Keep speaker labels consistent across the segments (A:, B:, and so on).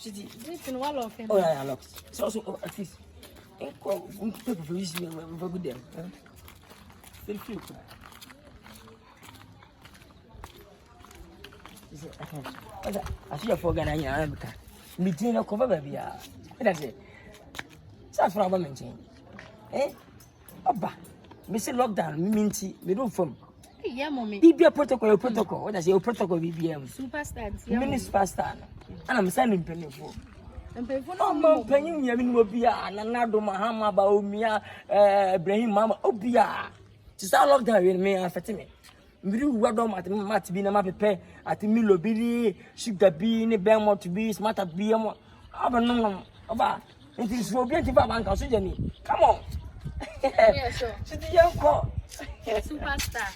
A: City.
B: Listen, one of him.
A: Oh, yeah, look. So, at least. People for this, for good them. Feel free. I see a forgan and I'm meeting a cover baby. That's it. That's what I'm mentioning. Eh? Oba. Mr. Lockdown, Minty, we don't form.
B: Yeah, mommy.
A: Be a protocol. What I say, protocol BBM.
B: Superstar.
A: Mini superstar. And I'm sending penny for.
B: Oh,
A: penny, I mean, will be an another Mahama Baumia, Brahim Mama, Obia. Just how lockdown with me and Fatima. We do what don't matter, Matt being a map at the Milo Billy, Sugar Bean, Belmont to be smart at BM. I don't know about it is so beautiful, Uncle Sydney. Come on.
B: Yeah, sure.
A: City young call.
B: Superstar.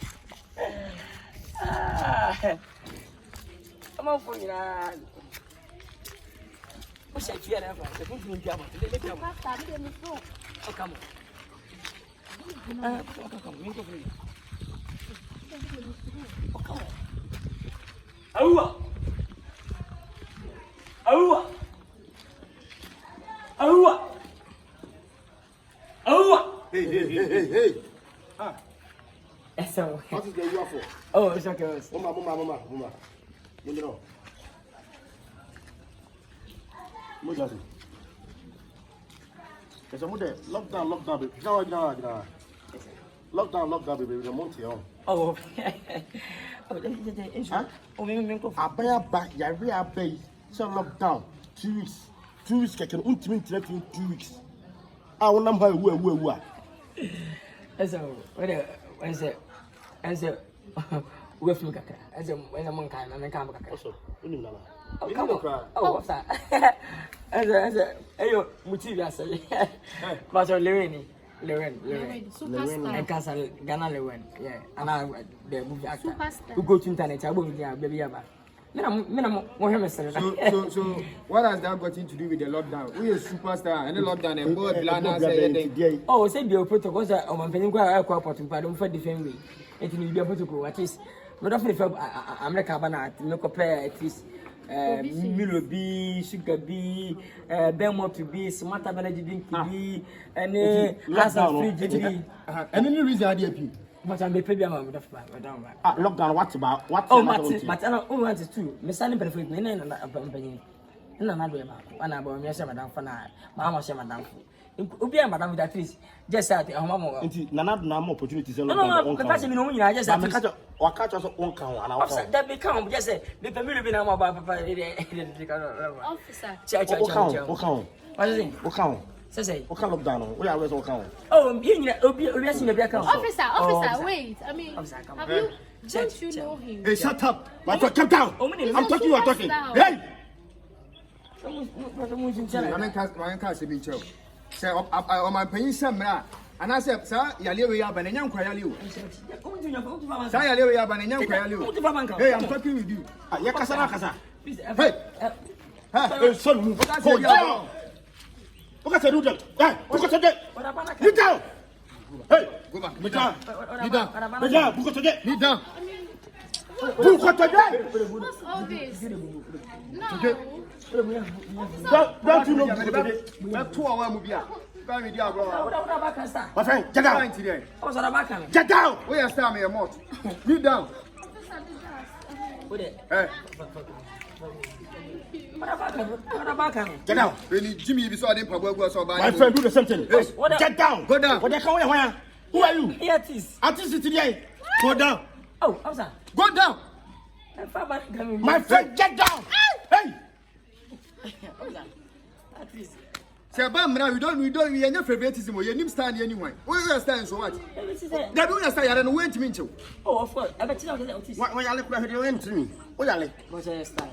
A: Come on for you. What's that? You have a good job. Oh, come on. Come on.
C: Hey.
A: So,
C: what is the you for?
A: oh, it's okay.
C: Mama. You know. Moja. There's a mother lockdown, baby. No. Lockdown, baby. The month here.
A: Oh,
C: I buy a back, I pay. So lockdown. 2 weeks. 2 weeks, I can ultimate 2 weeks. I will number who.
A: So, as a with me, as a when I'm on time, and I come back. Oh, come on. Oh, what's that? As a, ayo, Mutiga say, but Lorraine,
B: Superstar.
A: Nkansah, Ghana Lewen, yeah, and I, the movie actor, who
B: Superstar.
A: go to internet, I won't be a baby.
D: So what has that got to do with the lockdown? We are superstar and the lockdown and board planners say
A: oh, say the protocol was a man penny quite a but don't for the family. It will be a protocol at least. Not often if America banat, no compare at least Milo B, Sugar B, Belmont to be, Smarter Benedict to be, and last of free GB.
C: And any reason I did.
A: But I'm a baby, madam.
C: Lockdown, what about? What?
A: Oh, but I don't want to too. Miss Sunny benefit me and a company. And another one about me, Madame Fana, Mamma, Madame. Ubia, Madame, with at least just at the Mamma.
C: None more opportunities.
A: No, the person you know, I just have to
C: catch us on count.
A: That become just say, the family been about Papa.
B: Officer.
A: What is it?
C: Okay.
A: Say,
C: what kind of down? We are always on count.
A: oh, you know, the account.
B: Officer, wait. I mean, have you, don't you know him?
C: Hey, shut up! Come down! I'm talking, you are talking. Hey!
D: I can't see me choke. Say, on my penny, Samra, and I said, sir, Yali, and young Quayali. Sayali, and young Quayali. Hey, I'm talking with you.
C: Yakasa.
D: Hey,
C: son, move. Hold down! Look at the noodle. Hey, look at the get down! Hey,
D: go back.
C: Get down!
D: Get down.
C: Get down! Look at the
D: Get down.
C: look at the
B: What's all this? No.
C: Don't you know?
D: 2 hours movie.
C: My friend, get down! Get down!
D: Where you stand me a mouth? Get down. Hey.
A: Get
C: down!
D: When Jimmy be saw them so
C: My friend, do the same thing. Get down!
D: Go down.
C: What they come where? Who are you?
A: Artist.
C: Artist today. Go down!
A: Oh, I'm sorry.
D: Go down.
C: My friend, get down! Hey!
A: Artist.
D: Say, Bam, now we don't, we are not favoritism. We are stand anyway. Where you stand so what? That don't stand, I don't wait to meet you.
A: Oh, of course. I bet you know that.
C: Why are you looking you into me? What are you?
A: What's your style?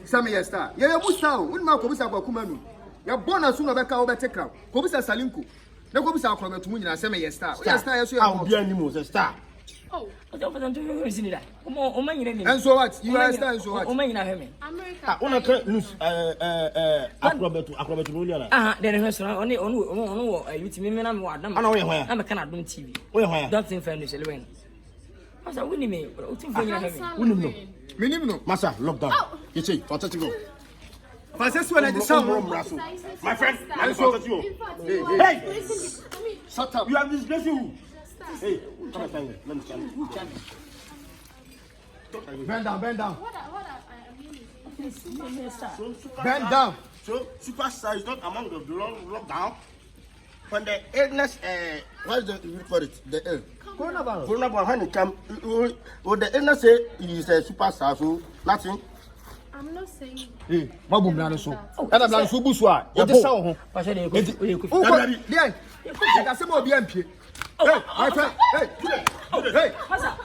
D: Some years star. Yeah, who's now? When Marco was about Kumanu. You're born as soon as I come over take out. Kobisa Salinku. No Kobisa from to Munia, some years star.
C: I'll be animals a star.
B: Oh,
A: I don't want to lose in that.
D: And so what? You understand so what?
B: America.
C: I want to lose acrobat Rulia.
A: Ah, then the only you to me, I'm a Canadian TV.
C: Where?
A: Don't think friend is a win. I was a winning me.
D: Minimum.
C: Massa, lockdown. You see, what to go?
D: Francis when I sound
C: My friend, I
B: Stop.
C: just you.
B: Hey!
D: shut up.
C: You are disgracing who? Hey, come and stand here. Let me stand.
D: Bend down.
B: What I mean is,
D: Bend down.
C: So, superstar is not among the lockdown. When the illness, what is the, you call it? The ill. Coronavirus, when it come, would the illness say he is a superstar, so nothing?
B: I'm not saying.
D: Hey, Babu Blano so. And I'm like, so Buswa. You just saw home.
A: Pasha de
D: There. You can say more BMP. Hey, my friend. Hey, hey. Hey, massa.